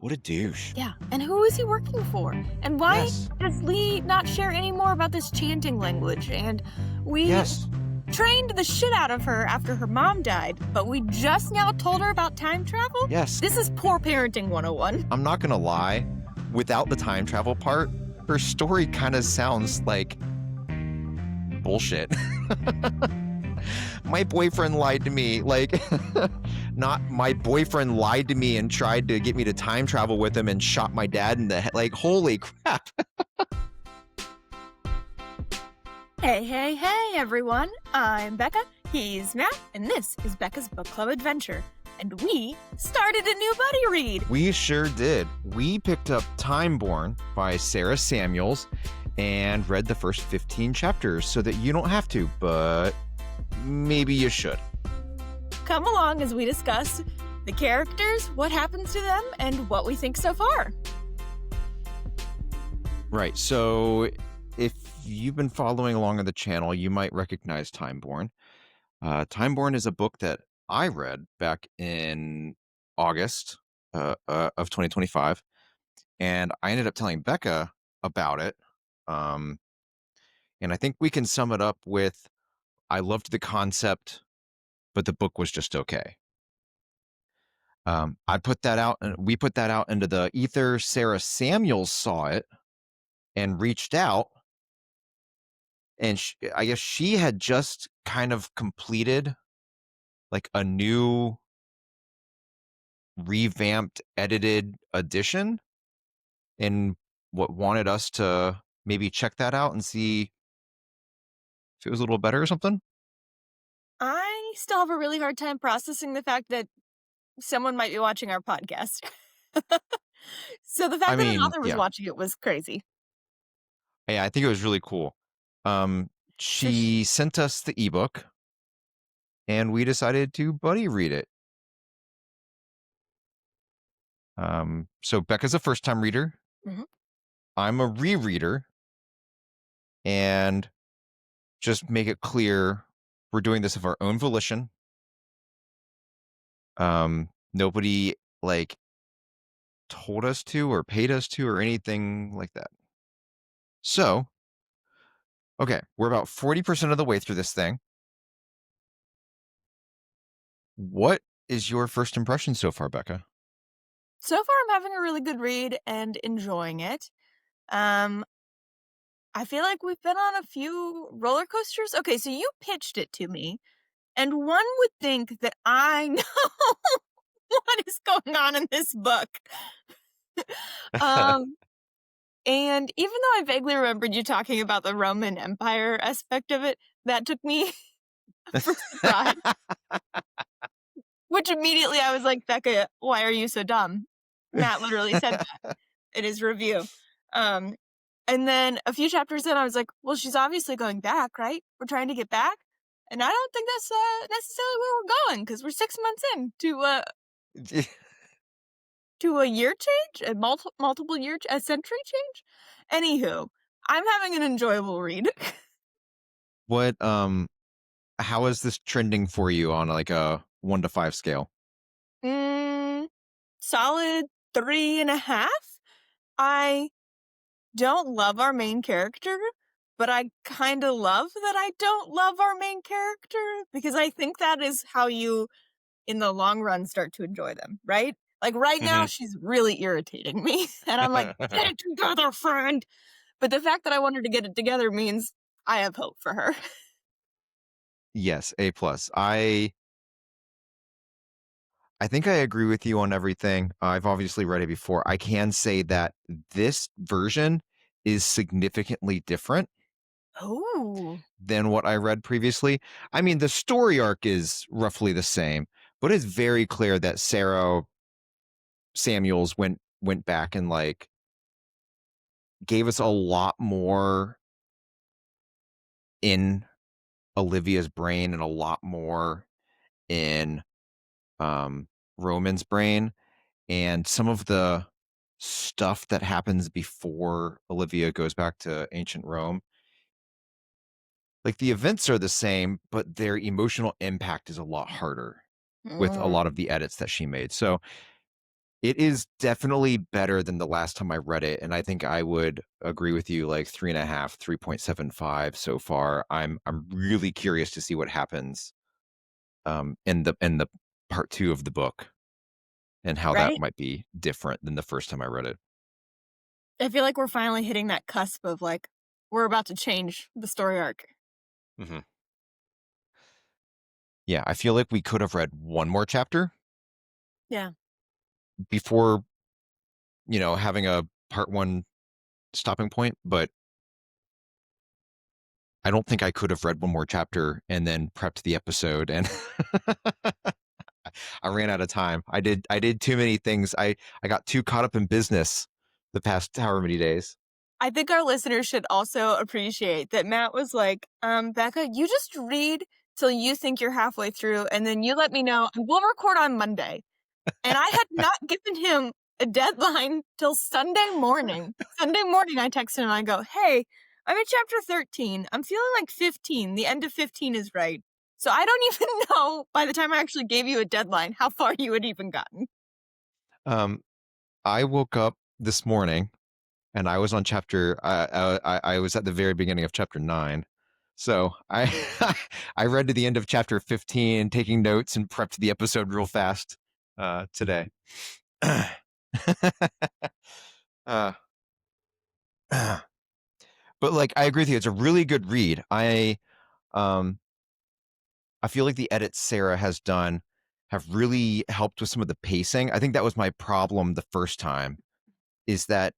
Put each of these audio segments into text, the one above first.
What a douche. Yeah, and who is he working for? And why Yes. does Lee not share any more about this chanting language? And we Yes. trained the shit out of her after her mom died, but we just now told her about time travel? Yes. This is poor parenting 101. I'm not gonna lie. Without the time travel part, her story kind of sounds like bullshit. My boyfriend lied to me. Like, not my boyfriend lied to me and tried to get me to time travel with him and shot my dad in the head. Like, holy crap. Hey, everyone. I'm Becca, he's Matt, and this is Becca's Book Club Adventure. And we started a new buddy read. We sure did. We picked up Timeborne by Sara Samuels and read the first 15 chapters so that you don't have to, but maybe you should. Come along as we discuss the characters, what happens to them, and what we think so far. Right. So if you've been following along on the channel, you might recognize Timeborne. Timeborne is a book that I read back in August of 2025, and I ended up telling Becca about it. And I think we can sum it up with, I loved the concept, but the book was just okay. I put that out, and we put that out into the ether. Sara Samuels saw it and reached out, and I guess she had just kind of completed like a new revamped, edited edition, and what wanted us to maybe check that out and see if it was a little better or something. I still have a really hard time processing the fact that someone might be watching our podcast. So the fact I that an mean, author was yeah. watching it was crazy. Yeah, I think it was really cool. So She sent us the ebook, and we decided to buddy read it. So Becca's a first-time reader. Mhm. I'm a rereader, and just make it clear, we're doing this of our own volition. Nobody like told us to or paid us to or anything like that. So, okay, we're about 40% of the way through this thing. What is your first impression so far, Becca? so far I'm having a really good read and enjoying it. Um, I feel like we've been on a few roller coasters. Okay, so you pitched it to me, and one would think that I know what is going on in this book. Um, and even though I vaguely remembered you talking about the Roman Empire aspect of it, that took me for surprise. Which immediately I was like, Becca, why are you so dumb? Matt literally said that in his review. Um, and then a few chapters in, I was like, well, she's obviously going back, right? We're trying to get back. And I don't think that's necessarily where we're going, because we're 6 months in to a year change, a multiple year, a century change. Anywho, I'm having an enjoyable read. What how is this trending for you on like a 1 to 5 scale? Solid 3.5. I don't love our main character, but I kind of love that I don't love our main character, because I think that is how you, in the long run, start to enjoy them, right? Like right now, she's really irritating me, and I'm like, get it together, friend. But the fact that I want her to get it together means I have hope for her. Yes, A plus. I think I agree with you on everything. I've obviously read it before. I can say that this version is significantly different Oh. than what I read previously. I mean, the story arc is roughly the same, but it's very clear that Sara Samuels went back and like gave us a lot more in Olivia's brain and a lot more in Roman's brain, and some of the stuff that happens before Olivia goes back to ancient Rome. Like the events are the same, but their emotional impact is a lot harder with a lot of Mm. the edits that she made. So It is definitely better than the last time I read it, and I think I would agree with you, like 3.5, 3.75 so far. I'm really curious to see what happens, in the part 2 of the book and how that Right? might be different than the first time I read it. I feel like we're finally hitting that cusp of like, we're about to change the story arc. Mhm. Yeah, I feel like we could have read one more chapter Yeah. before, having a part 1 stopping point, but I don't think I could have read one more chapter and then prepped the episode, and I ran out of time. I did too many things. I got too caught up in business the past however many days. I think our listeners should also appreciate that Matt was like, Becca, you just read till you think you're halfway through, and then you let me know, and we'll record on Monday. And I had not given him a deadline till Sunday morning. Sunday morning, I text him and I go, hey, I'm in chapter 13. I'm feeling like 15. The end of 15 is right. So I don't even know by the time I actually gave you a deadline how far you had even gotten. Um, I woke up this morning and I was on chapter. I was at the very beginning of chapter 9, so I I read to the end of chapter 15, taking notes and prepped the episode real fast today. uh, but like I agree with you, it's a really good read. Um I feel like the edits Sarah has done have really helped with some of the pacing. I think that was my problem the first time, is that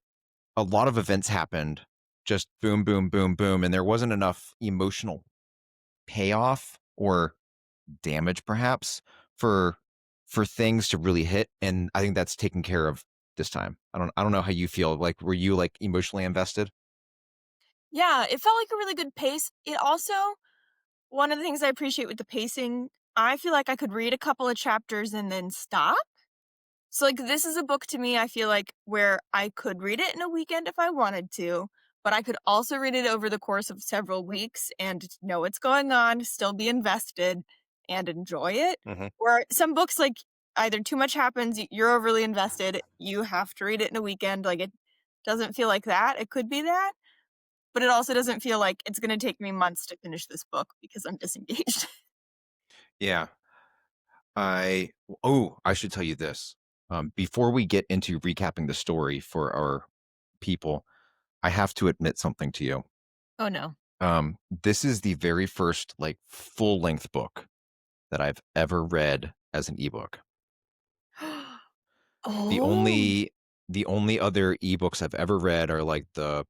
a lot of events happened just boom, boom, boom, boom, and there wasn't enough emotional payoff or damage perhaps for things to really hit. And I think that's taken care of this time. I don't know how you feel. Like were you like emotionally invested? Yeah, it felt like a really good pace. It also, one of the things I appreciate with the pacing, I feel like I could read a couple of chapters and then stop. So, like, this is a book to me, I feel like, where I could read it in a weekend if I wanted to, but I could also read it over the course of several weeks and know what's going on, still be invested, and enjoy it. Hmm. Where some books, like, either too much happens, you're overly invested, you have to read it in a weekend. Like, it doesn't feel like that. It could be that, but it also doesn't feel like it's going to take me months to finish this book because I'm disengaged. Yeah. I I should tell you this. Before we get into recapping the story for our people, I have to admit something to you. Oh, no. This is the very first like full length book that I've ever read as an ebook. The Oh, only the only other ebooks I've ever read are like the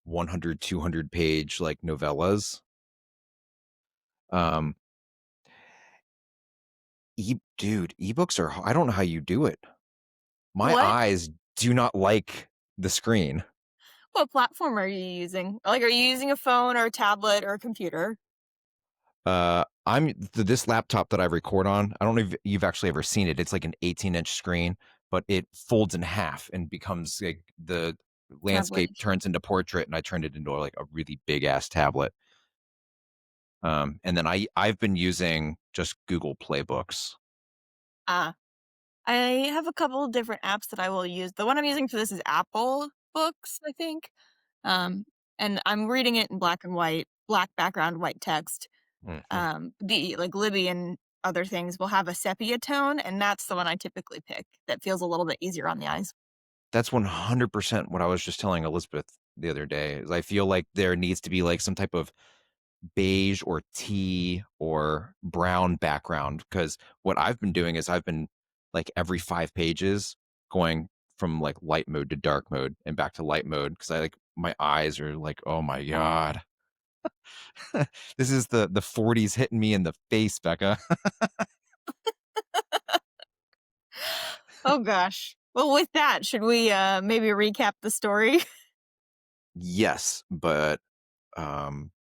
100, 200 page like novellas. Um, dude, ebooks are I don't know how you do it. My what? eyes do not like the screen. What platform are you using? Like, are you using a phone or a tablet or a computer? This laptop that I record on. I don't know if you've actually ever seen it. It's like an 18-inch screen, but it folds in half and becomes like the Tablet. landscape turns into portrait, and I turned it into like a really big ass tablet. And then I've been using just Google Playbooks. Ah, I have a couple of different apps that I will use. The one I'm using for this is Apple Books, I think. Um, and I'm reading it in black and white, black background, white text. Mhm. The like Libby and other things will have a sepia tone, and that's the one I typically pick. That feels a little bit easier on the eyes. That's 100% what I was just telling Elizabeth the other day. Is I feel like there needs to be like some type of beige or tea or brown background, because what I've been doing is I've been like every 5 pages going from like light mode to dark mode and back to light mode because I like my eyes are like, oh my god. This is the 40s hitting me in the face, Becca. Oh gosh. Well, with that, should we maybe recap the story? Yes, but um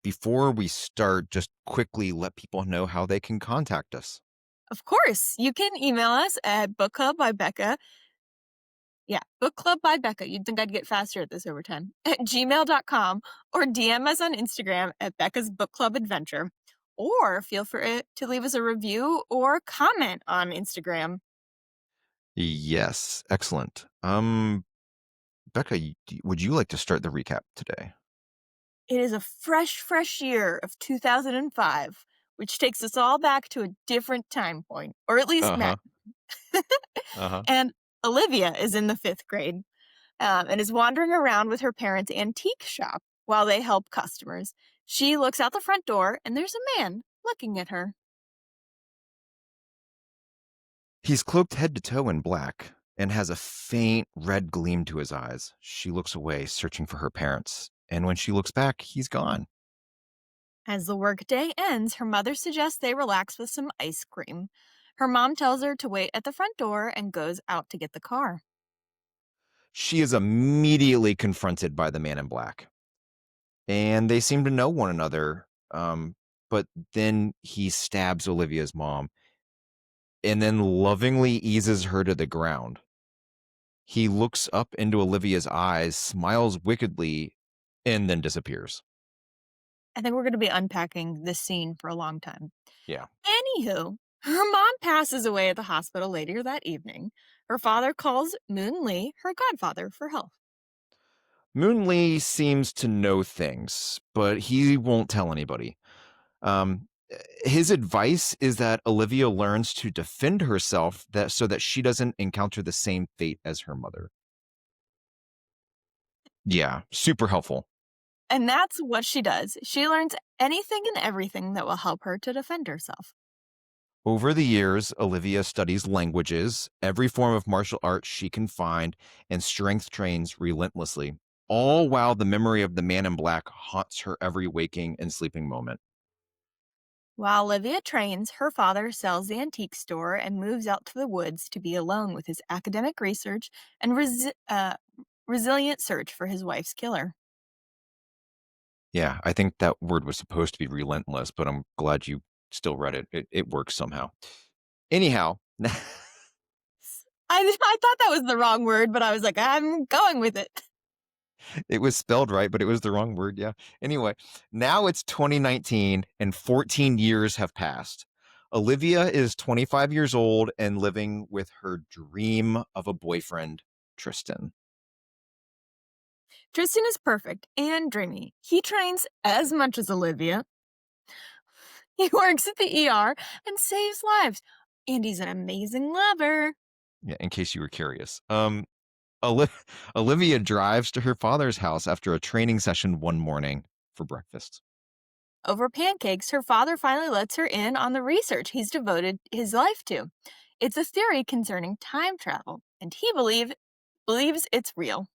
before we start, just quickly let people know how they can contact us. Of course, you can email us at bookclubbybecca. Yeah, book club by Becca. You'd think I'd get faster at this over time. At gmail.com or DM us on Instagram at Becca's Book Club Adventure. Or feel free to leave us a review or comment on Instagram. Yes, excellent. Becca, would you like to start the recap today? It is a fresh year of 2005, which takes us all back to a different time point, or at least Matt. Uh-huh. Uh-huh. And Olivia is in the fifth grade and is wandering around with her parents' antique shop while they help customers. She looks out the front door, and there's a man looking at her. He's cloaked head to toe in black and has a faint red gleam to his eyes. She looks away, searching for her parents, and when she looks back, he's gone. As the workday ends, her mother suggests they relax with some ice cream. Her mom tells her to wait at the front door and goes out to get the car. She is immediately confronted by the man in black, and they seem to know one another. But then he stabs Olivia's mom and then lovingly eases her to the ground. He looks up into Olivia's eyes, smiles wickedly, and then disappears. I think we're going to be unpacking this scene for a long time. Yeah. Anywho, her mom passes away at the hospital later that evening. Her father calls Moon Lee, her godfather, for help. Moon Lee seems to know things, but he won't tell anybody. Um, his advice is that Olivia learns to defend herself so that she doesn't encounter the same fate as her mother. Yeah, super helpful. And that's what she does. She learns anything and everything that will help her to defend herself. Over the years, Olivia studies languages, every form of martial arts she can find, and strength trains relentlessly, all while the memory of the man in black haunts her every waking and sleeping moment. While Olivia trains, her father sells the antique store and moves out to the woods to be alone with his academic research and resilient search for his wife's killer. Yeah, I think that word was supposed to be relentless, but I'm glad you still read it. It works somehow. Anyhow, I thought that was the wrong word, but I was like, I'm going with it. it was spelled right, but it was the wrong word. Yeah. Anyway, now it's 2019 and 14 years have passed. Olivia is 25 years old and living with her dream of a boyfriend, Tristan. Tristan is perfect and dreamy. He trains as much as Olivia. He works at the ER and saves lives. And he's an amazing lover. Yeah, in case you were curious. Oli- Olivia drives to her father's house after a training session one morning for breakfast. Over pancakes, her father finally lets her in on the research he's devoted his life to. It's a theory concerning time travel, and he believes it's real.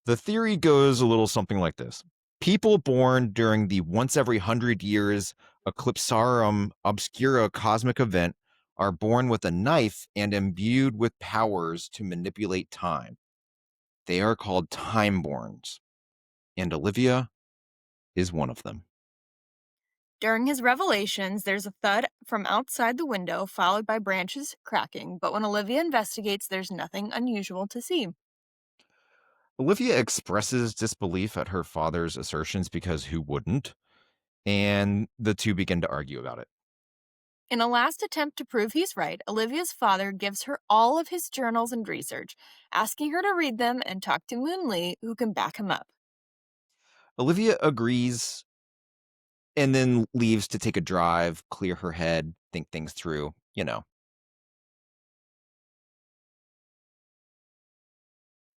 The theory goes a little something like this. People born during the once every 100 years Eclipsarum Obscura cosmic event are born with a knife and imbued with powers to manipulate time. They are called Timeborns, and Olivia is one of them. During his revelations, there's a thud from outside the window, followed by branches cracking, but when Olivia investigates, there's nothing unusual to see. Olivia expresses disbelief at her father's assertions because who wouldn't? And the two begin to argue about it. In a last attempt to prove he's right, Olivia's father gives her all of his journals and research, asking her to read them and talk to Moon Lee, who can back him up. Olivia agrees and then leaves to take a drive, clear her head, think things through, you know.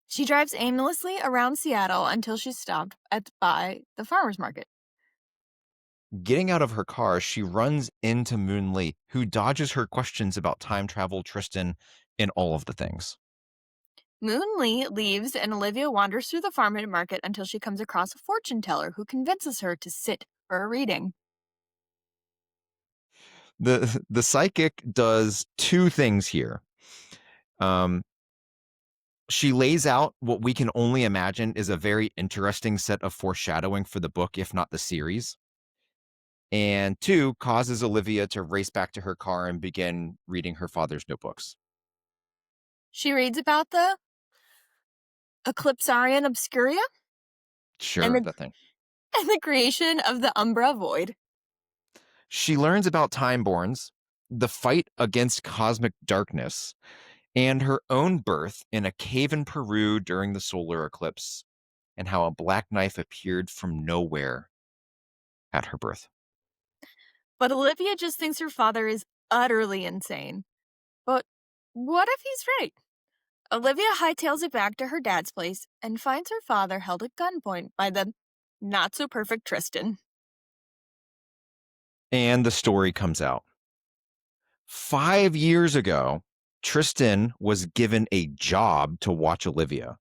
She drives aimlessly around Seattle until she's stopped by the farmer's market. Getting out of her car, she runs into Moonlee, who dodges her questions about time travel, Tristan, and all of the things. Moon Lee leaves and Olivia wanders through the farmer's market until she comes across a fortune teller who convinces her to sit for a reading. The psychic does two things here. Um, she lays out what we can only imagine is a very interesting set of foreshadowing for the book, if not the series. And two, causes Olivia to race back to her car and begin reading her father's notebooks. She reads about the Eclipsarian Obscuria and Sure, the, that thing. and the creation of the Umbra Void. She learns about Timeborns, the fight against cosmic darkness, and her own birth in a cave in Peru during the solar eclipse, and how a black knife appeared from nowhere at her birth. But Olivia just thinks her father is utterly insane. But what if he's right? Olivia hightails it back to her dad's place and finds her father held at gunpoint by the not so perfect Tristan. And the story comes out. 5 years ago, Tristan was given a job to watch Olivia.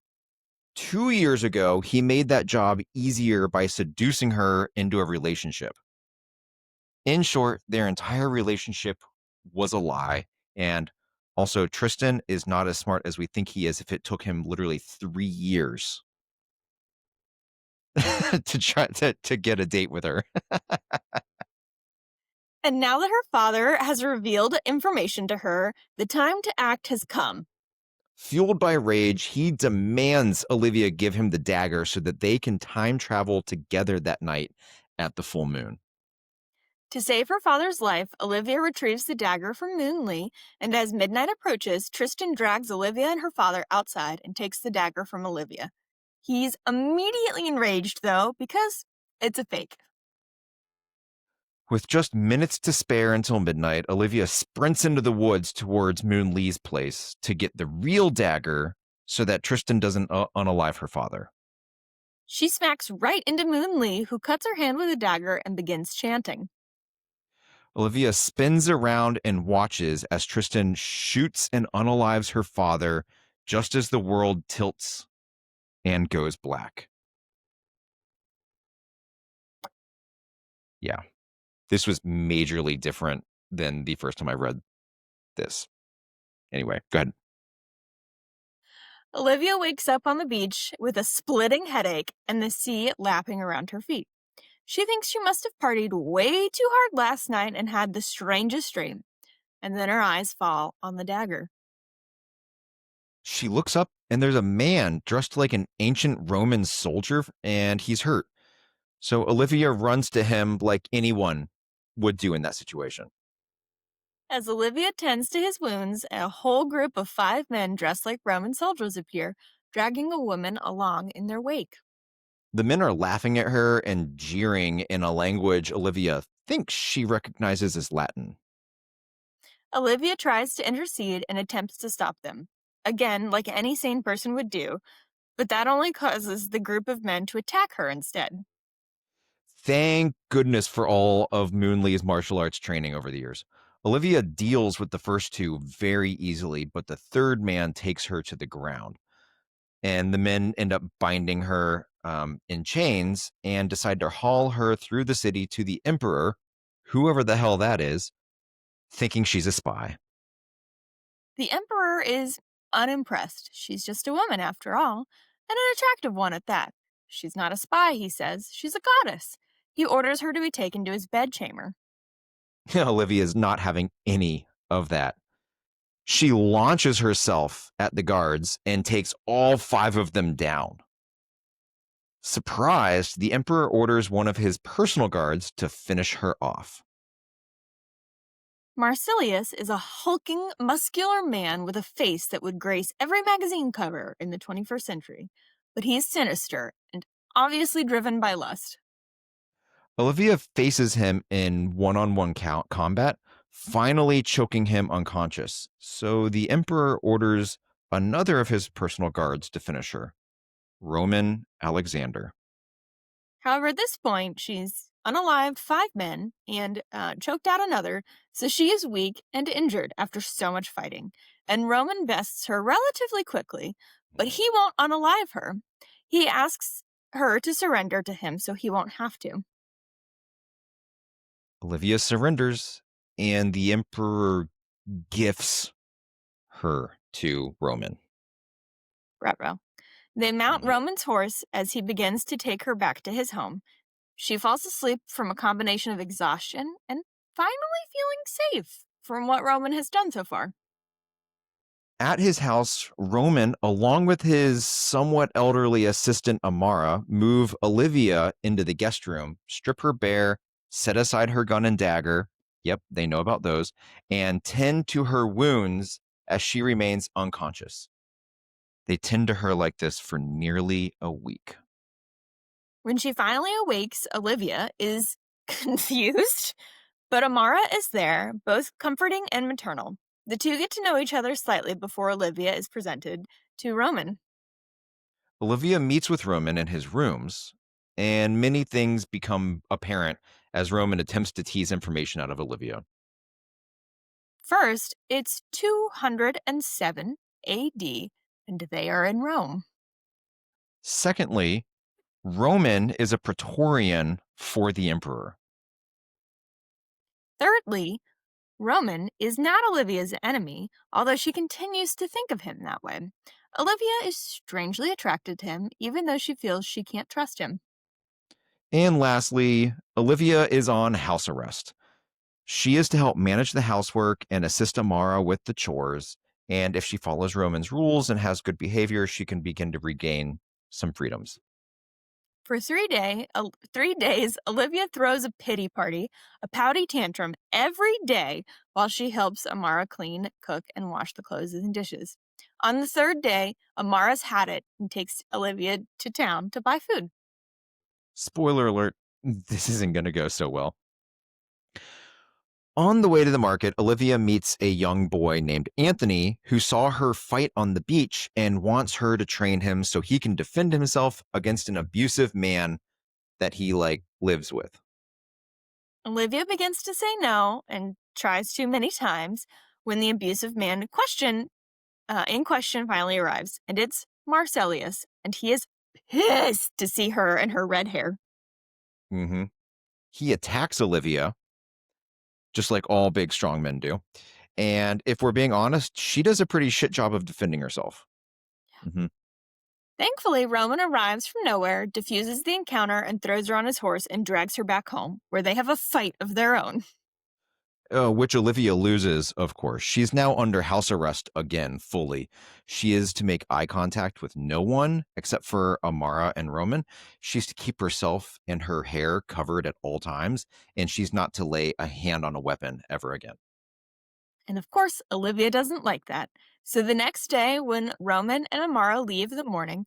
2 years ago, he made that job easier by seducing her into a relationship. In short, their entire relationship was a lie. And also, Tristan is not as smart as we think he is if it took him literally 3 years to try to get a date with her. And now that her father has revealed information to her, the time to act has come. Fueled by rage, he demands Olivia give him the dagger so that they can time travel together that night at the full moon. To save her father's life, Olivia retrieves the dagger from Moonlee, and as midnight approaches, Tristan drags Olivia and her father outside and takes the dagger from Olivia. He's immediately enraged, though, because it's a fake. With just minutes to spare until midnight, Olivia sprints into the woods towards Moon Lee's place to get the real dagger so that Tristan doesn't unalive her father. She smacks right into Moonlee, who cuts her hand with a dagger and begins chanting. Olivia spins around and watches as Tristan shoots and unalives her father just as the world tilts and goes black. Yeah, this was majorly different than the first time I read this. Anyway, go ahead. Olivia wakes up on the beach with a splitting headache and the sea lapping around her feet. She thinks she must have partied way too hard last night and had the strangest dream. And then her eyes fall on the dagger. She looks up and there's a man dressed like an ancient Roman soldier and he's hurt. So Olivia runs to him like anyone would do in that situation. As Olivia tends to his wounds, a whole group of 5 men dressed like Roman soldiers appear, dragging a woman along in their wake. The men are laughing at her and jeering in a language Olivia thinks she recognizes as Latin. Olivia tries to intercede and attempts to stop them. Again, like any sane person would do, but that only causes the group of men to attack her instead. Thank goodness for all of Moonlee's martial arts training over the years. Olivia deals with the first two very easily, but the third man takes her to the ground. And the men end up binding her in chains and decide to haul her through the city to the emperor, whoever the hell that is, thinking she's a spy. The Emperor is unimpressed. She's just a woman, after all, and an attractive one at that. She's not a spy, he says. She's a goddess. He orders her to be taken to his bedchamber. Olivia is not having any of that. She launches herself at the guards and takes all 5 of them down. Surprised, the emperor orders one of his personal guards to finish her off. Marsilius is a hulking, muscular man with a face that would grace every magazine cover in the 21st century, but he's sinister and obviously driven by lust. Olivia faces him in one-on-one combat, finally choking him unconscious. So the emperor orders another of his personal guards to finish her, Roman Alexander. However, at this point, she's unalived 5 men and choked out another, so she is weak and injured after so much fighting. And Roman bests her relatively quickly, but he won't unalive her. He asks her to surrender to him so he won't have to. Olivia surrenders, and the emperor gifts her to Roman. Ruh-roh. They mount Mhm. Roman's horse as he begins to take her back to his home. She falls asleep from a combination of exhaustion and finally feeling safe from what Roman has done so far. At his house, Roman, along with his somewhat elderly assistant Amara, move Olivia into the guest room, strip her bare, set aside her gun and dagger. Yep, they know about those, and tend to her wounds as she remains unconscious. They tend to her like this for nearly a week. When she finally awakes, Olivia is confused, but Amara is there, both comforting and maternal. The two get to know each other slightly before Olivia is presented to Roman. Olivia meets with Roman in his rooms, and many things become apparent as Roman attempts to tease information out of Olivia. First, it's 207 AD, and they are in Rome. Secondly, Roman is a praetorian for the emperor. Thirdly, Roman is not Olivia's enemy, although she continues to think of him that way. Olivia is strangely attracted to him, even though she feels she can't trust him. And lastly, Olivia is on house arrest. She is to help manage the housework and assist Amara with the chores. And if she follows Roman's rules and has good behavior, she can begin to regain some freedoms. For 3 days, Olivia throws a pity party, a pouty tantrum every day while she helps Amara clean, cook, and wash the clothes and dishes. On the third day, Amara's had it and takes Olivia to town to buy food. Spoiler alert, this isn't going to go so well. On the way to the market, Olivia meets a young boy named Anthony who saw her fight on the beach and wants her to train him so he can defend himself against an abusive man that he lives with. Olivia begins to say no and tries to many times when the abusive man in question finally arrives, and it's Marcellus, and he is pissed to see her and her red hair. hmm He attacks Olivia, just like all big strong men do. And if we're being honest, she does a pretty shit job of defending herself. hmm Thankfully, Roman arrives from nowhere, diffuses the encounter, and throws her on his horse and drags her back home, where they have a fight of their own. Which Olivia loses, of course. She's now under house arrest again, fully. She is to make eye contact with no one except for Amara and Roman. She's to keep herself and her hair covered at all times, and she's not to lay a hand on a weapon ever again. And of course, Olivia doesn't like that. So the next day, when Roman and Amara leave the morning,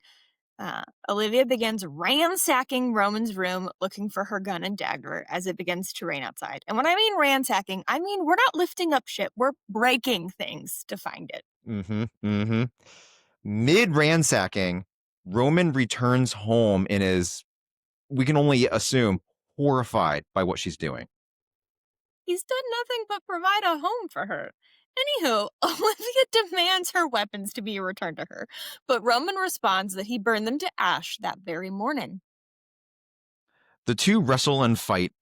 Olivia begins ransacking Roman's room looking for her gun and dagger as it begins to rain outside. And when I mean ransacking, I mean we're not lifting up shit, we're breaking things to find it. Mm-hmm. Mm-hmm. Mid ransacking, Roman returns home and is, we can only assume, horrified by what she's doing. He's done nothing but provide a home for her. Anywho, Olivia demands her weapons to be returned to her, but Roman responds that he burned them to ash that very morning. The two wrestle and fight.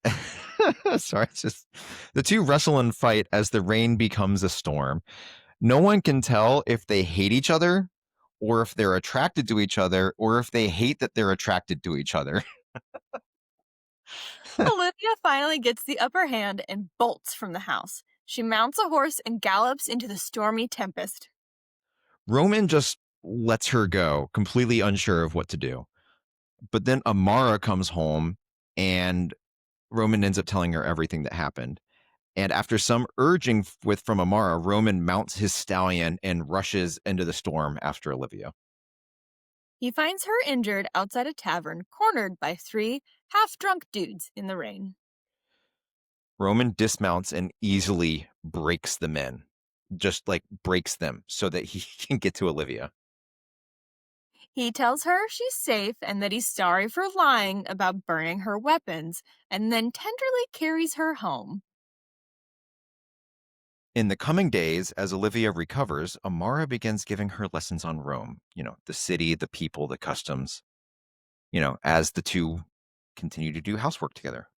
Sorry, it's just the two wrestle and fight as the rain becomes a storm. No one can tell if they hate each other or if they're attracted to each other or if they hate that they're attracted to each other. Olivia finally gets the upper hand and bolts from the house. She mounts a horse and gallops into the stormy tempest. Roman just lets her go, completely unsure of what to do. But then Amara comes home and Roman ends up telling her everything that happened. And after some urging from Amara, Roman mounts his stallion and rushes into the storm after Olivia. He finds her injured outside a tavern, cornered by three half-drunk dudes in the rain. Roman dismounts and easily breaks the men, just breaks them so that he can get to Olivia. He tells her she's safe and that he's sorry for lying about burning her weapons, and then tenderly carries her home. In the coming days, as Olivia recovers, Amara begins giving her lessons on Rome, the city, the people, the customs, as the two continue to do housework together.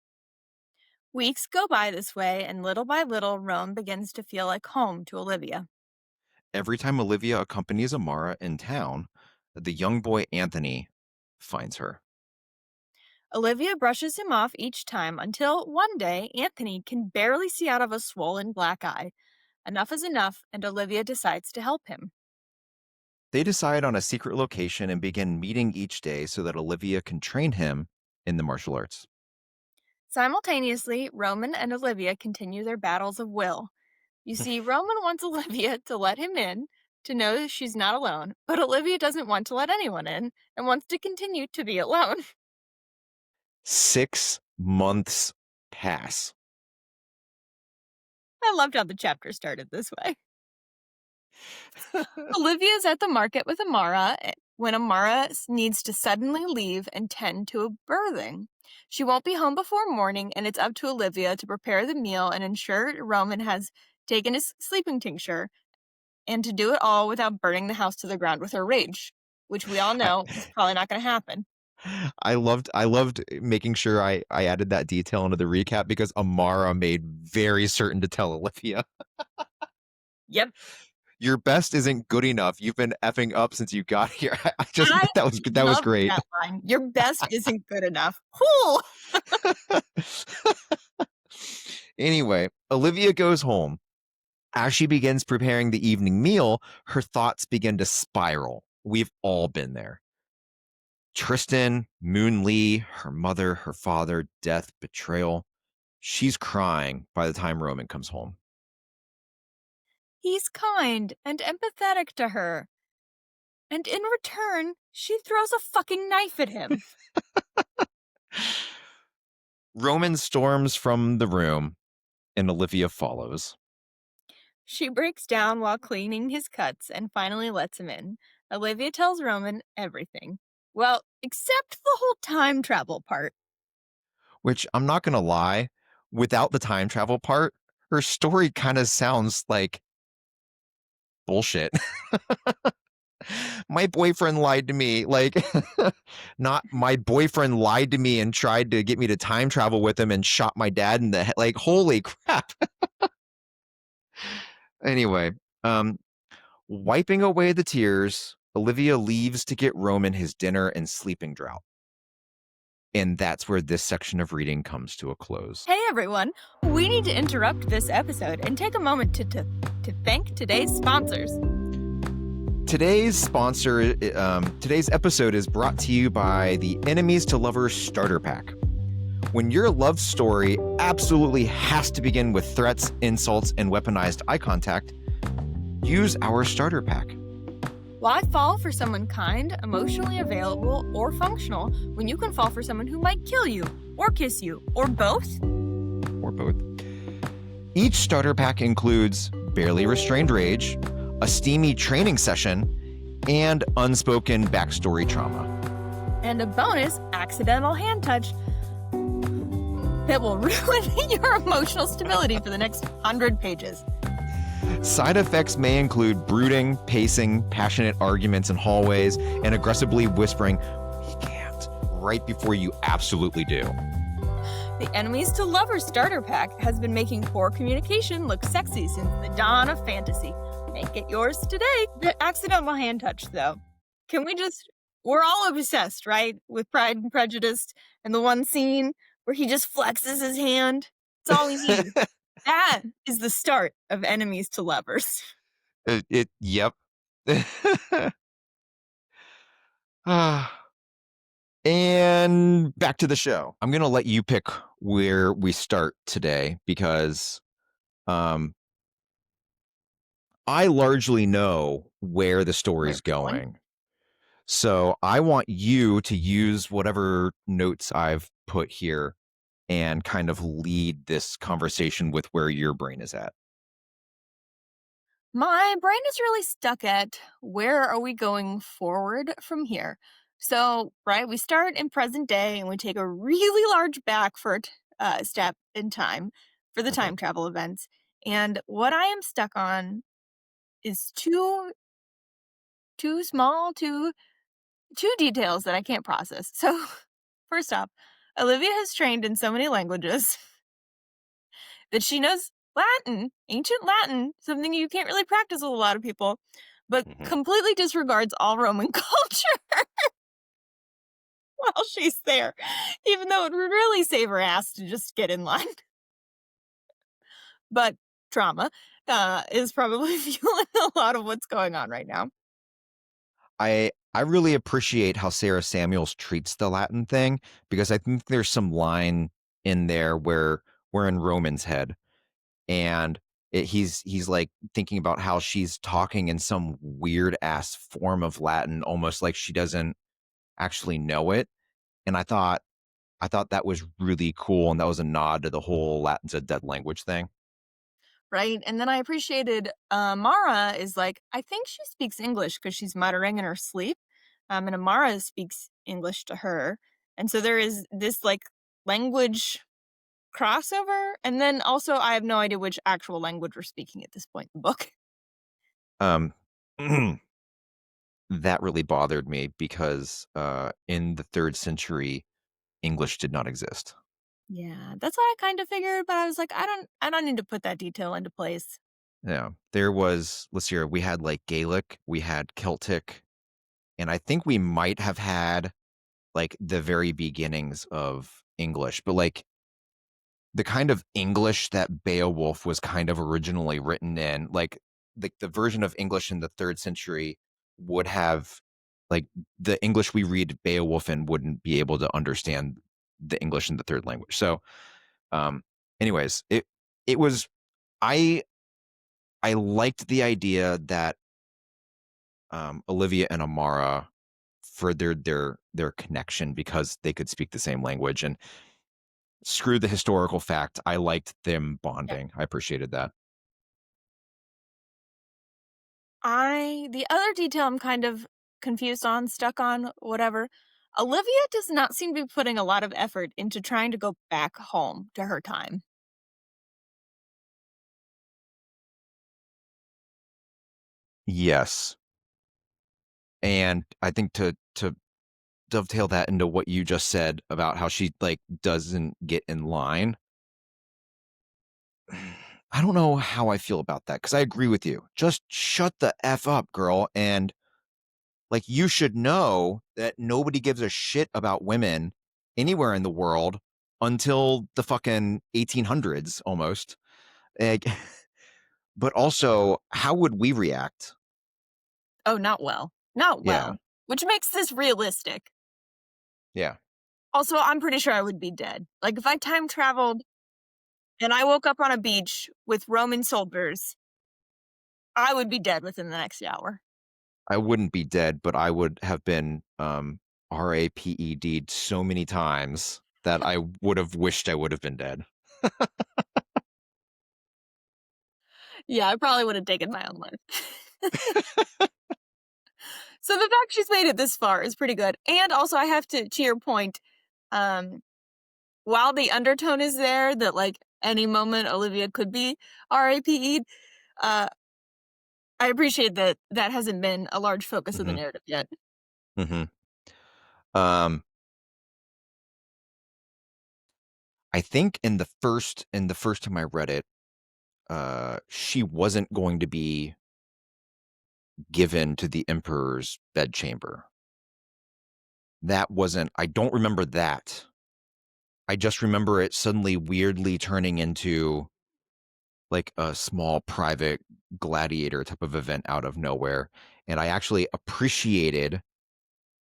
Weeks go by this way, and little by little, Rome begins to feel like home to Olivia. Every time Olivia accompanies Amara in town, the young boy Anthony finds her. Olivia brushes him off each time until one day Anthony can barely see out of a swollen black eye. Enough is enough, and Olivia decides to help him. They decide on a secret location and begin meeting each day so that Olivia can train him in the martial arts. Simultaneously, Roman and Olivia continue their battles of will. You see, Roman wants Olivia to let him in, to know that she's not alone, but Olivia doesn't want to let anyone in and wants to continue to be alone. 6 months pass. I loved how the chapter started this way. Olivia's at the market with Amara when Amara needs to suddenly leave and tend to a birthing. She won't be home before morning, and it's up to Olivia to prepare the meal and ensure Roman has taken his sleeping tincture, and to do it all without burning the house to the ground with her rage, which we all I, know is probably not going to happen. I loved making sure I added that detail into the recap because Amara made very certain to tell Olivia, Yep. your best isn't good enough. You've been effing up since you got here. I just I that was love great. that line. Your best isn't good enough. Cool. Anyway, Olivia goes home. As she begins preparing the evening meal, her thoughts begin to spiral. We've all been there. Tristan, Moon Lee, her mother, her father, death, betrayal. She's crying by the time Roman comes home. He's kind and empathetic to her. And in return, she throws a fucking knife at him. Roman storms from the room, and Olivia follows. She breaks down while cleaning his cuts and finally lets him in. Olivia tells Roman everything. Well, except the whole time travel part. Which I'm not going to lie, without the time travel part, her story kind of sounds like bullshit. My boyfriend lied to me. Like, not my boyfriend lied to me and tried to get me to time travel with him and shot my dad in the head. Like, holy crap. Anyway, um, wiping away the tears, Olivia leaves to get Roman his dinner and sleeping draught. And that's where this section of reading comes to a close. Hey everyone, we need to interrupt this episode and take a moment to thank today's sponsors. Today's episode is brought to you by the Enemies to Lovers Starter Pack. When your love story absolutely has to begin with threats, insults, and weaponized eye contact, use our starter pack. Why fall for someone kind, emotionally available, or functional when you can fall for someone who might kill you, or kiss you, or both? Or both. Each starter pack includes Barely Restrained Rage, a steamy training session, and unspoken backstory trauma. And a bonus accidental hand touch that will ruin your emotional stability for the next 100 pages. Side effects may include brooding, pacing, passionate arguments in hallways, and aggressively whispering, "We can't," right before you absolutely do. The Enemies to Lovers starter pack has been making poor communication look sexy since the dawn of fantasy. Make it yours today. The accidental hand touch, though. Can we just. We're all obsessed, right? With Pride and Prejudice and the one scene where he just flexes his hand. It's all we need. That is the start of Enemies to Lovers. Yep. And back to the show. I'm going to let you pick where we start today because I largely know where the story's going. So I want you to use whatever notes I've put here and kind of lead this conversation with where your brain is at. My brain is really stuck at where are we going forward from here? So, right, we start in present day and we take a really large back for step in time for the Okay. time travel events. And what I am stuck on is too small, two details that I can't process. So, first off, Olivia has trained in so many languages that she knows Latin, ancient Latin, something you can't really practice with a lot of people, but completely disregards all Roman culture while she's there, even though it would really save her ass to just get in line. But trauma is probably fueling a lot of what's going on right now. I really appreciate how Sara Samuels treats the Latin thing because I think there's some line in there where we're in Roman's head and he's like thinking about how she's talking in some weird ass form of Latin, almost like she doesn't actually know it. And I thought that was really cool, and that was a nod to the whole Latin's a dead language thing. right? And then I appreciated Mara is like, I think she speaks English because she's muttering in her sleep. And Amara speaks English to her. And so there is this like language crossover. And then also, I have no idea which actual language we're speaking at this point in the book. Um, that really bothered me because in the third century, English did not exist. Yeah, that's what I kind of figured, but I was like, I don't need to put that detail into place. Yeah, there was. Let's see here. We had like Gaelic, we had Celtic, and I think we might have had like the very beginnings of English, but like the kind of English that Beowulf was kind of originally written in, like the version of English in the third century would have like the English we read Beowulf in wouldn't be able to understand the English in the third language. So, um, anyways, it was I I liked the idea that Olivia and Amara furthered their connection because they could speak the same language, and screw the historical fact. I liked them Yeah. bonding. I appreciated that. The other detail I'm kind of confused on, stuck on, whatever. Olivia does not seem to be putting a lot of effort into trying to go back home to her time. Yes. And I think to dovetail that into what you just said about how she like doesn't get in line. I don't know how I feel about that because I agree with you. Just shut the F up, girl. And like you should know that nobody gives a shit about women anywhere in the world until the fucking 1800s almost. Like, but also, how would we react? Oh, not well. Not Yeah. well. Which makes this realistic. Yeah. Also, I'm pretty sure I would be dead. Like, if I time traveled and I woke up on a beach with Roman soldiers, I would be dead within the next hour. I wouldn't be dead, but I would have been RAPED'd so many times that I would have wished I would have been dead. Yeah, I probably would have taken my own life. So the fact she's made it this far is pretty good. And also, I have to your point, um, while the undertone is there that like any moment Olivia could be RAPE'd, uh, I appreciate that that hasn't been a large focus of the Mhm, narrative yet. mhm. Um, I think in the first time I read it, she wasn't going to be given to the emperor's bedchamber. That wasn't I don't remember that. I just remember it suddenly weirdly turning into like a small private gladiator type of event out of nowhere. And I actually appreciated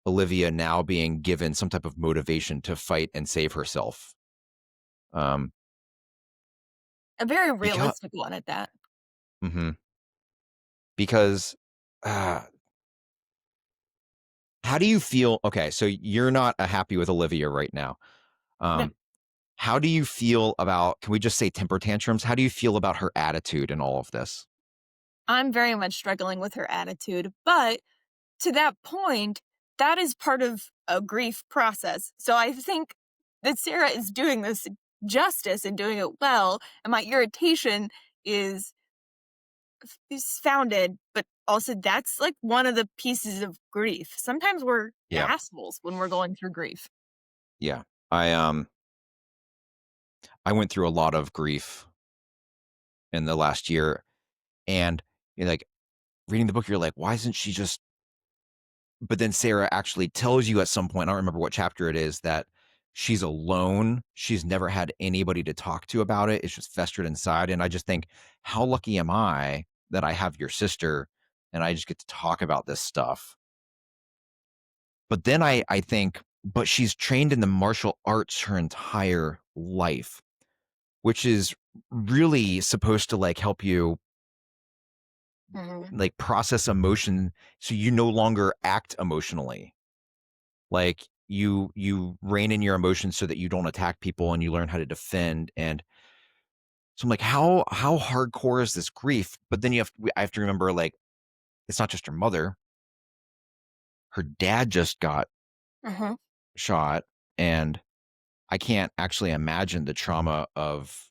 Olivia now being given some type of motivation to fight and save herself. Um, A very because, realistic one at that. mhm, because uh, how do you feel? Okay, so you're not happy with Olivia right now. No, Um, how do you feel about? Can we just say temper tantrums? How do you feel about her attitude in all of this? I'm very much struggling with her attitude, but to that point, that is part of a grief process. So I think that Sarah is doing this justice and doing it well, and my irritation is is founded, but also that's like one of the pieces of grief. Sometimes we're Yeah, assholes when we're going through grief. yeah. I went through a lot of grief in the last year, and you're like reading the book, you're like, why isn't she just? But then Sarah actually tells you at some point, I don't remember what chapter it is, that she's alone. She's never had anybody to talk to about it. It's just festered inside. And I just think, how lucky am I that I have your sister and I just get to talk about this stuff. But then I think, but she's trained in the martial arts her entire life, which is really supposed to like help you Mhm. like process emotion so you no longer act emotionally. Like you rein in your emotions so that you don't attack people and you learn how to defend. And so I'm like, how hardcore is this grief? But then I have to remember like it's not just her mother. Her dad just got Mhm. shot, and I can't actually imagine the trauma of,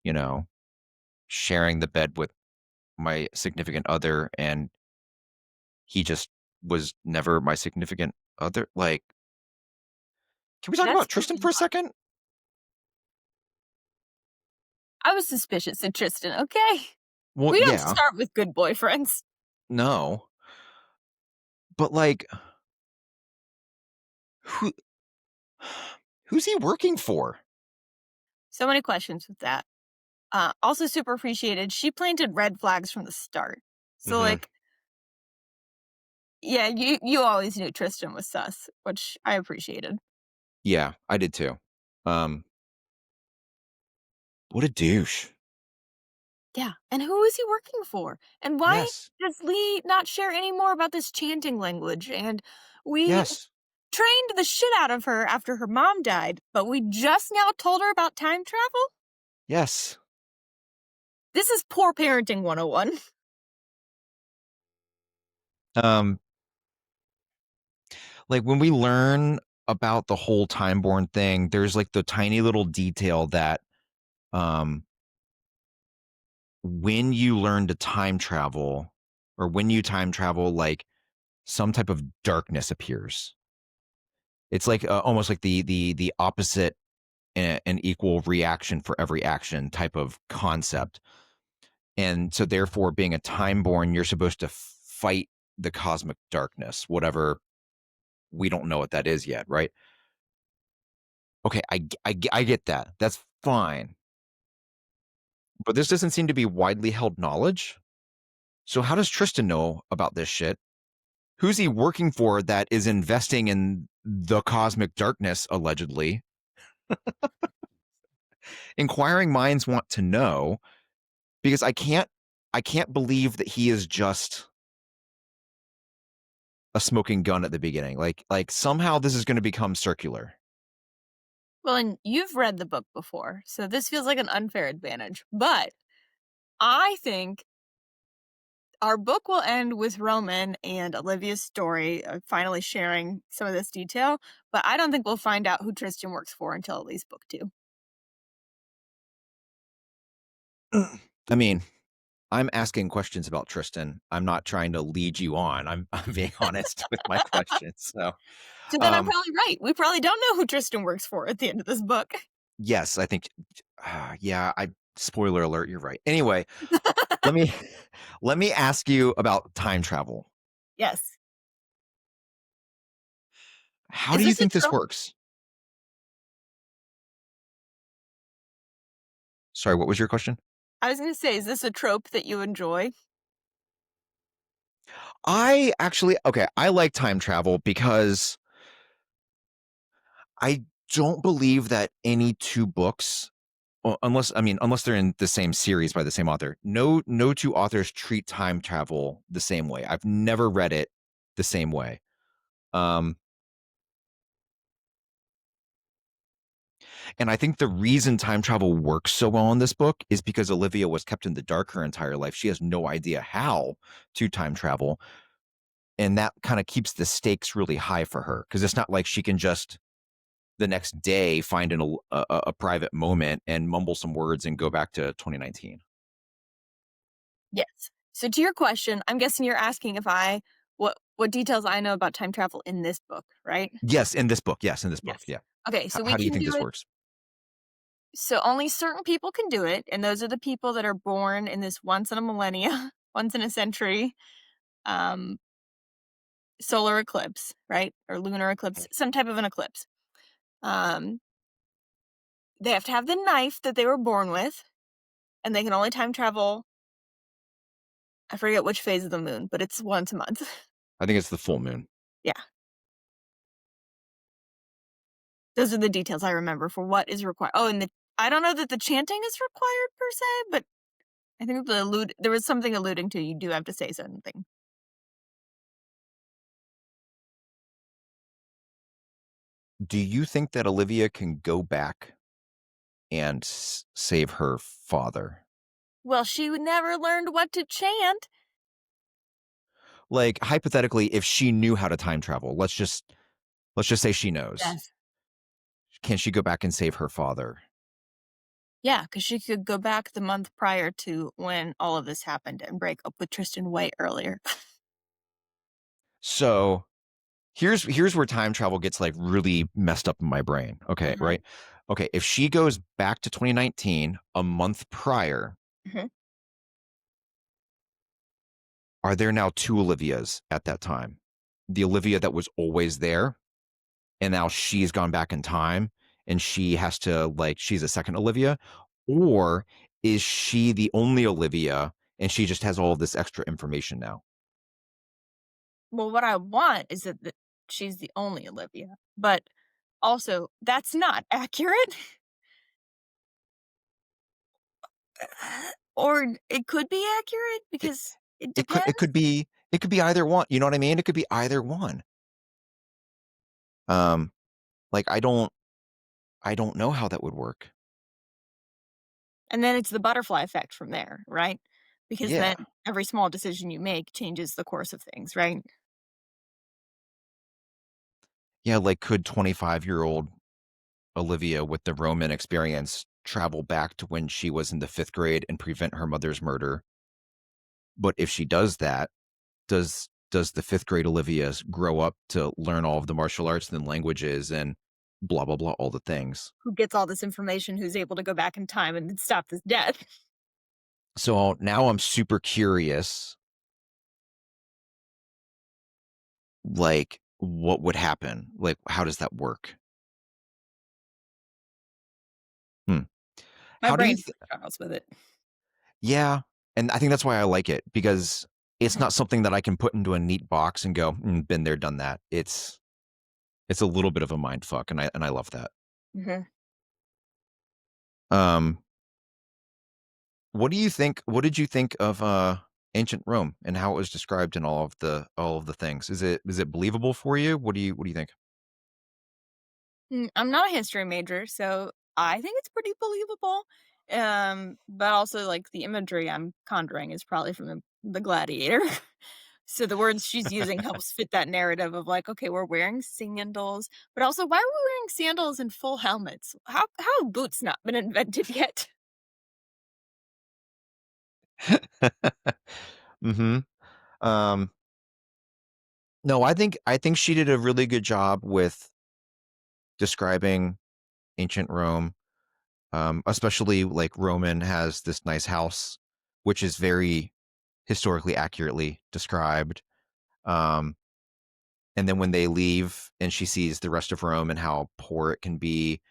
you know, sharing the bed with my significant other, and he just was never my significant other. Like, can we talk That's about pretty Tristan for a rough. second? I was suspicious of Tristan, okay? Well, We don't yeah, start with good boyfriends. no, but like, who who's he working for? So many questions with that. Also super appreciated, she planted red flags from the start. So, Hmm. like, yeah, you always knew Tristan was sus, which I appreciated. Yeah, I did too. Um, what a douche. Yeah, and who is he working for? And why Yes, does Lee not share any more about this chanting language? And we yes, trained the shit out of her after her mom died, but we just now told her about time travel? yes. This is poor parenting 101. Um, like when we learn about the whole Timeborne thing, there's like the tiny little detail that um when you learn to time travel or when you time travel, like some type of darkness appears. It's like almost like the opposite and equal reaction for every action type of concept. And so therefore being a timeborn, you're supposed to fight the cosmic darkness, whatever we don't know what that is yet, right? Okay, I get that. That's fine. But this doesn't seem to be widely held knowledge. So how does Tristan know about this shit? Who's he working for that is investing in the cosmic darkness allegedly? Inquiring minds want to know because I can't believe that he is just a smoking gun at the beginning. Like somehow this is going to become circular. Well, and you've read the book before, so this feels like an unfair advantage. But I think our book will end with Roman and Olivia's story of finally sharing some of this detail, but I don't think we'll find out who Tristan works for until at least book 2. I mean, I'm asking questions about Tristan. I'm not trying to lead you on. I'm being honest with my questions. So, So then I'm um, probably right. We probably don't know who Tristan works for at the end of this book. yes, I think, yeah, spoiler alert, you're right. Anyway, let me, let me ask you about time travel. Yes. How Is do you this a think this trope? works? Sorry, what was your question? I was going to say, is this a trope that you enjoy? I like time travel because I don't believe that any two books, well, unless they're in the same series by the same author, no two authors treat time travel the same way. I've never read it the same way. Um, and I think the reason time travel works so well in this book is because Olivia was kept in the dark her entire life. She has no idea how to time travel, and that kind of keeps the stakes really high for her because it's not like she can just the next day find a private moment and mumble some words and go back to 2019. Yes. So to your question, I'm guessing you're asking if I what details I know about time travel in this book, right? Yes, in this book. Yes, in this book. Yes. Yeah. Okay, How, so we how do you can think do this it. works? So only certain people can do it, and those are the people that are born in this once in a millennia, once in a century, um, solar eclipse, right? Or lunar eclipse, some type of an eclipse. Um, they have to have the knife that they were born with, and they can only time travel. I forget which phase of the moon, but it's once a month. I think it's the full moon. Yeah, those are the details I remember for what is required. Oh, and I don't know that the chanting is required per se, but I think there was something alluding to you do have to say something. Do you think that Olivia can go back and save her father? Well, she never learned what to chant. Like hypothetically, if she knew how to time travel, let's just say she knows. Yes. Can she go back and save her father? Yeah, because she could go back the month prior to when all of this happened and break up with Tristan way earlier. So here's where time travel gets like really messed up in my brain. Okay, Mhm, right? Okay, if she goes back to 2019, a month prior, mhm. are there now two Olivias at that time? The Olivia that was always there, and now she's gone back in time and she has to like she's a second Olivia, or is she the only Olivia and she just has all of this extra information now? Well, what I want is that she's the only Olivia, but also that's not accurate. Or it could be accurate It, because it it could depends. it could be either one. You know what I mean? It could be either one. Um, like I don't know how that would work. And then it's the butterfly effect from there, right? Because then Yeah. every small decision you make changes the course of things, right? Yeah, like could 25-year-old Olivia with the Roman experience travel back to when she was in the 5th grade and prevent her mother's murder? But if she does that, does the 5th grade Olivia grow up to learn all of the martial arts and languages and blah blah blah all the things? Who gets all this information, who's able to go back in time and stop this death? So now I'm super curious, like what would happen? Like how does that work? Hmm. My How do you brain struggles with it. Yeah, and I think that's why I like it because it's Mhm, not something that I can put into a neat box and go, been there, done that. It's a little bit of a mind fuck, and I love that. mhm. Um, what did you think of ancient Rome and how it was described in all of the things? Is it believable for you? What do you think? I'm not a history major, so I think it's pretty believable. But also like the imagery I'm conjuring is probably from the Gladiator. So the words she's using helps fit that narrative of like, okay, we're wearing sandals, but also why are we wearing sandals and full helmets? How have boots not been invented yet? Mhm. Um, no, I think she did a really good job with describing ancient Rome. Especially like Roman has this nice house, which is very historically accurately described. Um, and then when they leave and she sees the rest of Rome and how poor it can be,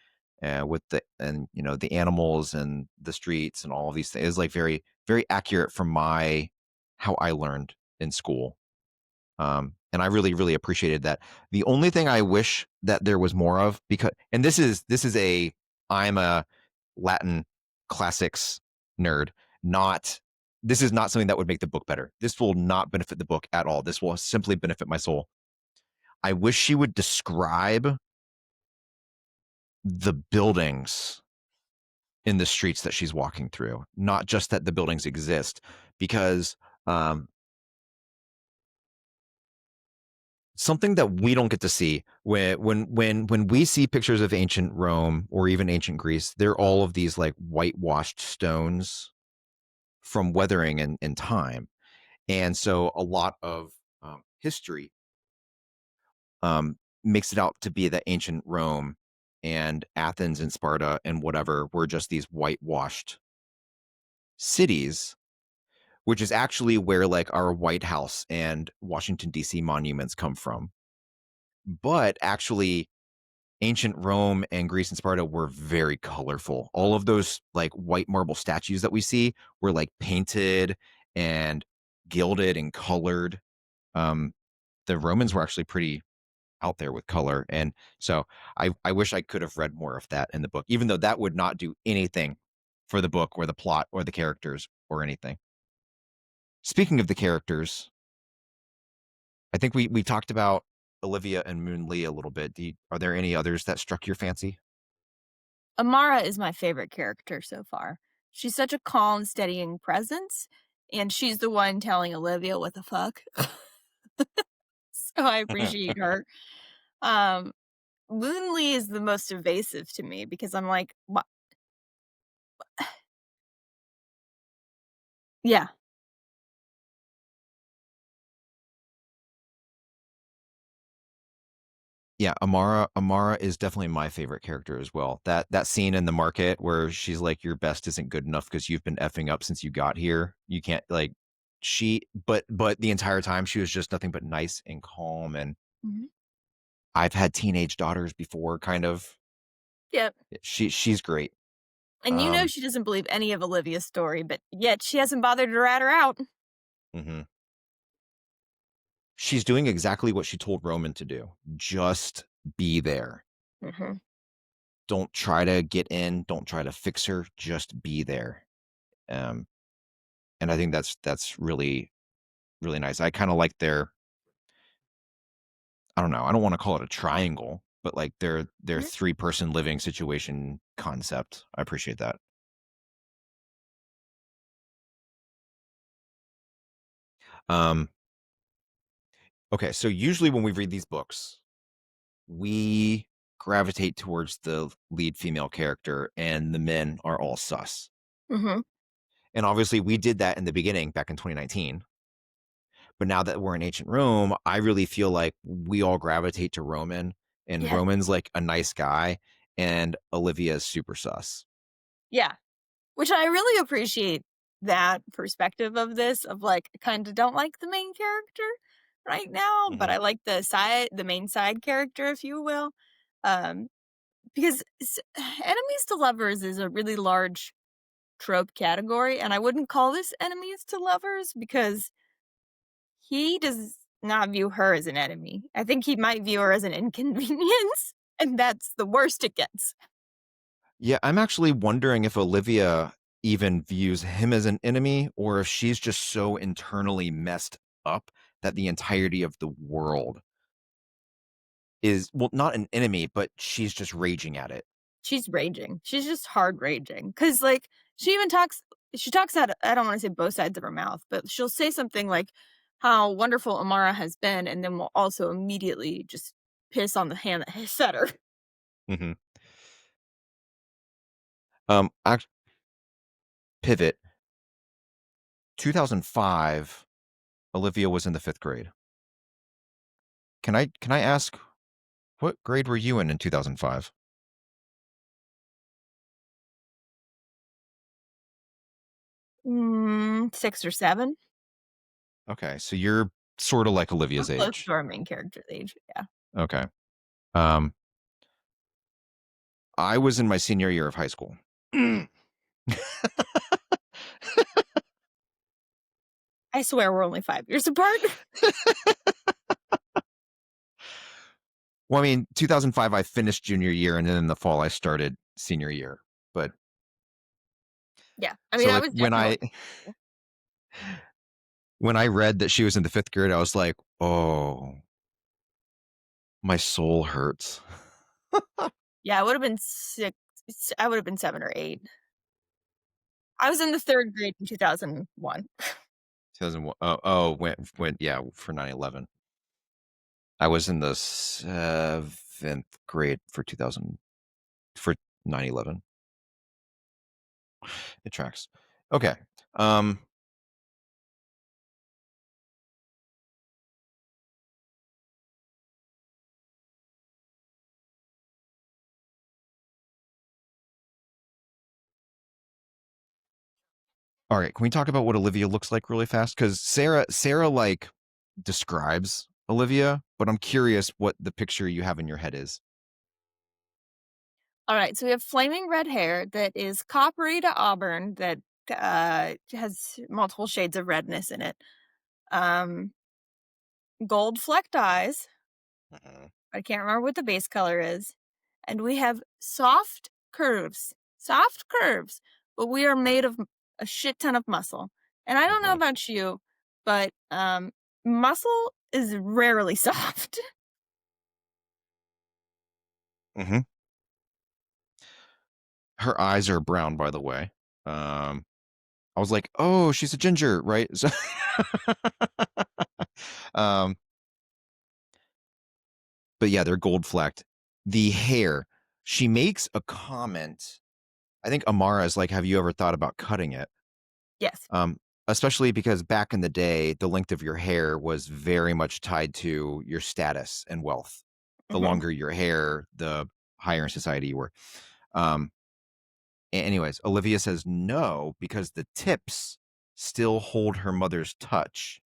with the and you know the animals and the streets and all of these things is like very accurate from my how I learned in school. And I really appreciated that. The only thing I wish that there was more of, because and this is a I'm a Latin classics nerd, not this is not something that would make the book better. This will not benefit the book at all. This will simply benefit my soul. I wish she would describe the buildings in the streets that she's walking through, not just that the buildings exist, because um, something that we don't get to see when we see pictures of ancient Rome or even ancient Greece, they're all of these like whitewashed stones from weathering and time, and so a lot of history makes it out to be that ancient Rome and Athens and Sparta and whatever were just these whitewashed cities, which is actually where like our White House and Washington D.C. monuments come from. But actually, ancient Rome and Greece and Sparta were very colorful. All of those like white marble statues that we see were like painted and gilded and colored. Um, the Romans were actually out there with color. And so I wish I could have read more of that in the book, even though that would not do anything for the book or the plot or the characters or anything. Speaking of the characters, I think we talked about Olivia and Moon Lee a little bit. Are there any others that struck your fancy? Amara is my favorite character so far. She's such a calm, steadying presence, and she's the one telling Olivia what the fuck. So I appreciate her. Um, Moon Lee is the most evasive to me because I'm like, "Wha" Yeah. Yeah, Amara is definitely my favorite character as well. That scene in the market where she's like, "Your best isn't good enough because you've been effing up since you got here. You can't like." But the entire time she was just nothing but nice and calm. And Mhm. I've had teenage daughters before, kind of. Yep. She's great. And you know Um, she doesn't believe any of Olivia's story, but yet she hasn't bothered to rat her out. mhm. She's doing exactly what she told Roman to do. Just be there. Mhm. Don't try to get in. Don't try to fix her. Just be there. Um, and I think that's really really nice. I kind of like their I don't know. I don't want to call it a triangle, but like their Mhm. three-person living situation concept. I appreciate that. Um, okay, so usually when we read these books, we gravitate towards the lead female character and the men are all sus. Mhm. And obviously we did that in the beginning back in 2019. But now that we're in ancient Rome, I really feel like we all gravitate to Roman, and Yeah. Roman's like a nice guy and Olivia is super sus. Yeah. Which I really appreciate that perspective of this of like, I kinda don't like the main character right now, but Mhm. I like the main side character, if you will. Um, because enemies to lovers is a really large trope category, and I wouldn't call this enemies to lovers because he does not view her as an enemy. I think he might view her as an inconvenience, and that's the worst it gets. Yeah, I'm actually wondering if Olivia even views him as an enemy or if she's just so internally messed up that the entirety of the world is, well, not an enemy, but she's just raging at it. She's raging. She's just hard raging. Cause like, she talks out I don't wanna say both sides of her mouth, but she'll say something like how wonderful Amara has been, and then will also immediately just piss on the hand that has fed her. Mhm. Act Pivot, 2005, Olivia was in the 5th grade. Can I ask what grade were you in 2005? 6 or 7. Okay, so you're sorta like I'm Olivia's close age. to our main character's age, yeah. Okay. Um, I was in my senior year of high school. I swear we're only 5 years apart. Well, I mean, 2005, I finished junior year, and then in the fall, I started senior year. But Yeah. I mean, so, I like, was definitely when I read that she was in the 5th grade, I was like, "Oh, my soul hurts." yeah, I would've been 6 I would have been 7 or 8. I was in the 3rd grade in 2001. 2001 went yeah, for 9/11. I was in the 7th grade for 2000 for 9/11. It tracks. Okay. Um, alright, can we talk about what Olivia looks like really fast? Because Sarah, like, describes Olivia, but I'm curious what the picture you have in your head is. Alright, so we have flaming red hair that is coppery to auburn that, has multiple shades of redness in it. Um, Gold flecked eyes, Mhm. I can't remember what the base color is. And we have soft curves, but we are made of a shit ton of muscle. And I don't know Mhm. about you, but muscle is rarely soft. Mhm. Her eyes are brown, by the way. Um, I was like, "Oh, she's a ginger, right?" So, um, but yeah, they're gold flecked. The hair, she makes a comment. I think Amara is like, "Have you ever thought about cutting it?" Yes. Um, Especially because back in the day, the length of your hair was very much tied to your status and wealth. The Hmm. longer your hair, the higher in society you were. Um, Anyways, Olivia says no because the tips still hold her mother's touch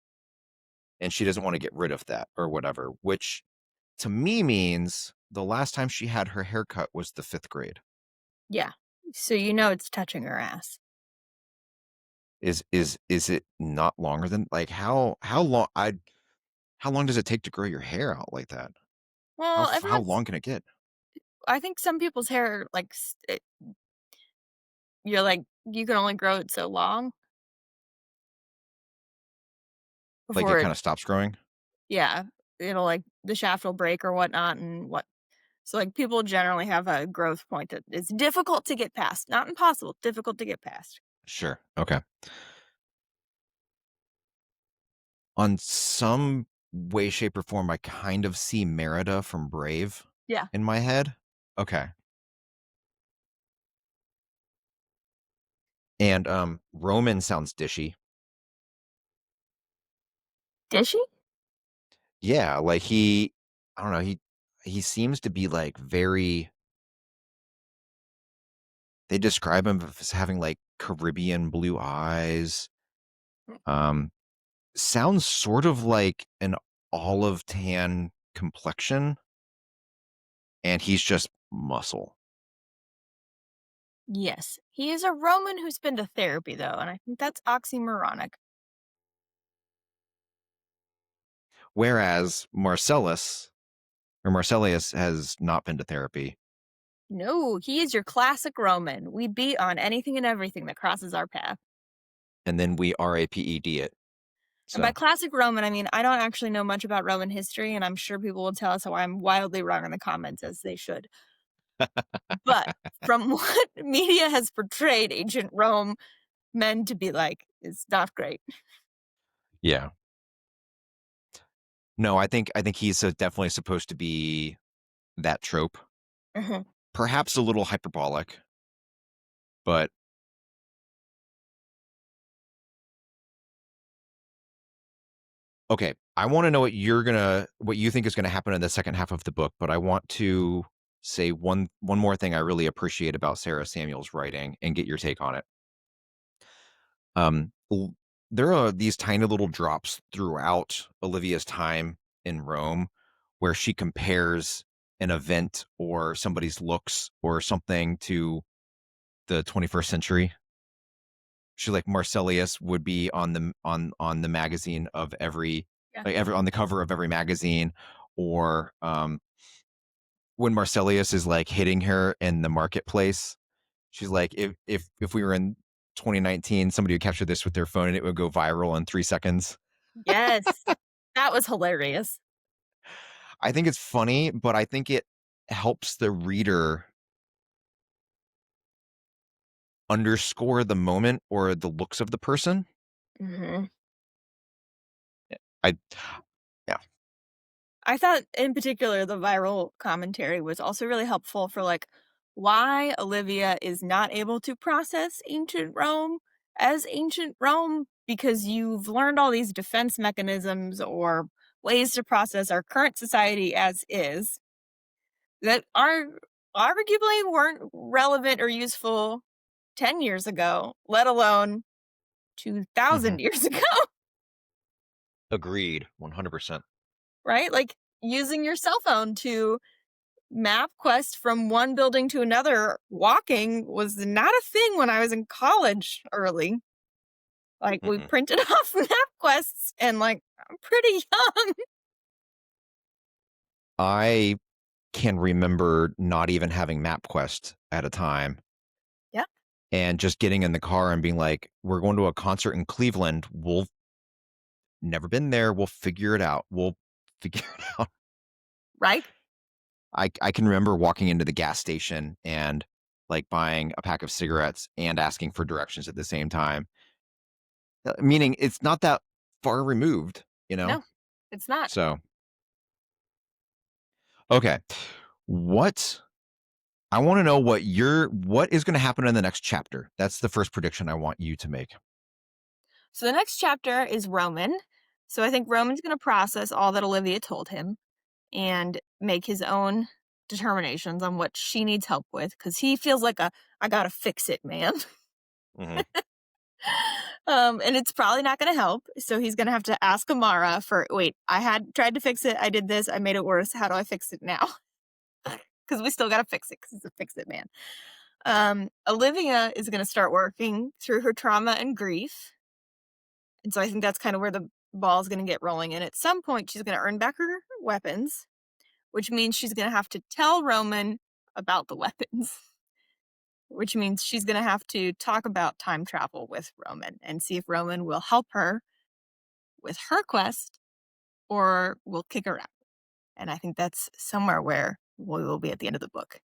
and she doesn't want to get rid of that or whatever, which to me means the last time she had her haircut was the 5th grade. Yeah. So you know it's touching her ass. Is it not longer than like how long does it take to grow your hair out like that? Well, How everyone's. long can it get? I think some people's hair, like, you're like, you can only grow it so long Like before it it, kind of stops growing? yeah, it'll like the shaft will break or whatnot. And what, so like people generally have a growth point that is difficult to get past. Not impossible, difficult to get past. Sure. Okay. On some way, shape, or form, I kind of see Merida from Brave Yeah. in my head. Okay. And Roman sounds dishy. Dishy? Yeah, like I don't know, he seems to be like very they describe him as having like Caribbean blue eyes. Um Sounds sort of like an olive tan complexion and he's just muscle. Yes. He is a Roman who's been to therapy, though, and I think that's oxymoronic. Whereas Marcellus has not been to therapy. No, he is your classic Roman. We beat on anything and everything that crosses our path. And then we RAPED it. And by So classic Roman, I mean I don't actually know much about Roman history, and I'm sure people will tell us how I'm wildly wrong in the comments, as they should. But from what media has portrayed ancient Rome men to be like, is not great. yeah. No, I think he's definitely supposed to be that trope. Mhm. Perhaps a little hyperbolic, but okay. I want to know what you think is gonna happen in the second half of the book, but I want to say one more thing I really appreciate about Sarah Samuels' writing and get your take on it. L There are these tiny little drops throughout Olivia's time in Rome where she compares an event or somebody's looks or something to the 21st century. She like Marcellius would be on the magazine of Yeah. every on the cover of every magazine, or when Marcellius is like hitting her in the marketplace, she's like, if we were in 2019, somebody would capture this with their phone and it would go viral in 3 seconds. Yes. That was hilarious. I think it's funny, but I think it helps the reader underscore the moment or the looks of the person. Mhm. I Yeah. I thought in particular the viral commentary was also really helpful for like why Olivia is not able to process ancient Rome as ancient Rome because you've learned all these defense mechanisms or ways to process our current society as is that are arguably weren't relevant or useful 10 years ago, let alone 2000 Mhm. years ago, Agreed, 100%. right? Like using your cell phone to map quest from one building to another walking was not a thing when I was in college early. Like we Mm-mm. printed off map quests and like I'm pretty young. I can remember not even having MapQuest at a time Yep. and just getting in the car and being like, we're going to a concert in Cleveland. We'll never been there. We'll figure it out. We'll figure it out. Right? I can remember walking into the gas station and like buying a pack of cigarettes and asking for directions at the same time. Meaning it's not that far removed, you know? No, it's not. So, okay. What I want to know what is going to happen in the next chapter. That's the first prediction I want you to make. So the next chapter is Roman. So I think Roman's going to process all that Olivia told him and make his own determinations on what she needs help with because he feels like a I gotta fix it man. Mhm. And it's probably not going to help. So he's going to have to ask Amara for wait, I had tried to fix it. I did this. I made it worse. How do I fix it now? Because we still got to fix it because he's a fix it man. Olivia is going to start working through her trauma and grief. And so I think that's kind of where the ball is going to get rolling. And at some point, she's going to earn back her weapons, which means she's going to have to tell Roman about the weapons, which means she's going to have to talk about time travel with Roman and see if Roman will help her with her quest or will kick her out. And I think that's somewhere where we will be at the end of the book.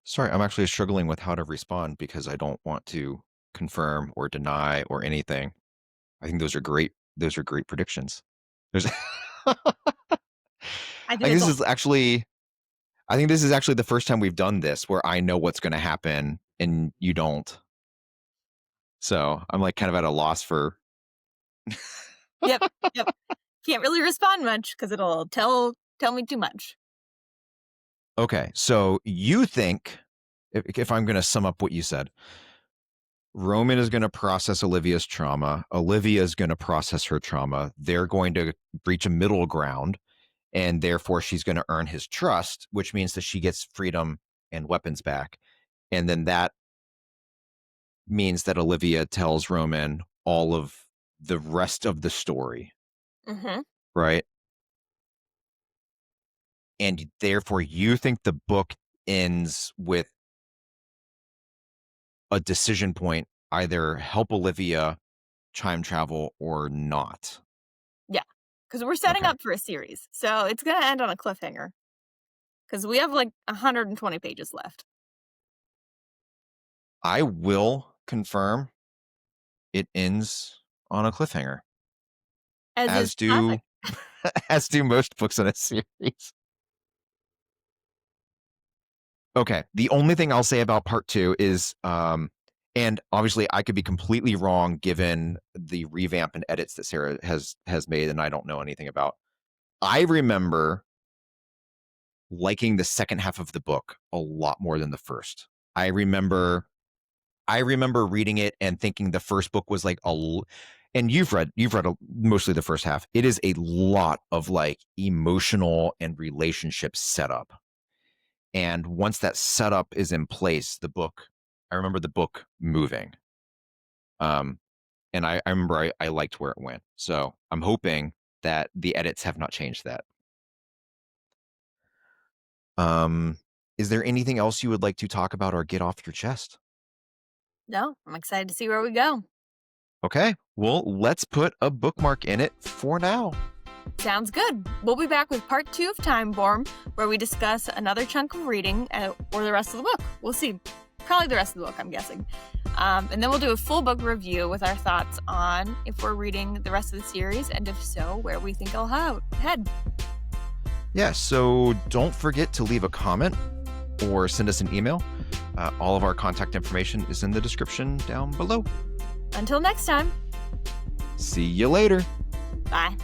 Sorry, I'm actually struggling with how to respond because I don't want to confirm or deny or anything. I think those are great. Those are great predictions. There's I think like it's this all is actually I think this is actually the first time we've done this where I know what's going to happen and you don't. So, I'm like kind of at a loss for yep, yep. Can't really respond much because it'll tell me too much. Okay, so you think if I'm going to sum up what you said, Roman is going to process Olivia's trauma. Olivia is going to process her trauma. They're going to reach a middle ground, and therefore she's going to earn his trust, which means that she gets freedom and weapons back. And then that means that Olivia tells Roman all of the rest of the story, Mm-hmm. right? And therefore you think the book ends with a decision point, either help Olivia time travel or not. Yeah, because we're setting Okay. up for a series, so it's gonna end on a cliffhanger. Because we have like 120 pages left. I will confirm it ends on a cliffhanger, As is as classic. do as do most books in a series. Okay. The only thing I'll say about part 2 is and obviously I could be completely wrong given the revamp and edits that Sara has made and I don't know anything about. I remember liking the second half of the book a lot more than the first. I remember reading it and thinking the first book was like and you've read mostly the first half. It is a lot of like emotional and relationship setup. And once that setup is in place, I remember the book moving. Um, and I remember I liked where it went. So I'm hoping that the edits have not changed that. Um, is there anything else you would like to talk about or get off your chest? No, I'm excited to see where we go. Okay, well, let's put a bookmark in it for now. Sounds good. We'll be back with part 2 of Timeborne, where we discuss another chunk of reading or the rest of the book. We'll see. Probably the rest of the book, I'm guessing. And then we'll do a full book review with our thoughts on if we're reading the rest of the series, and if so, where we think I'll head. Yeah, so don't forget to leave a comment or send us an email. All of our contact information is in the description down below. Until next time. See you later. Bye.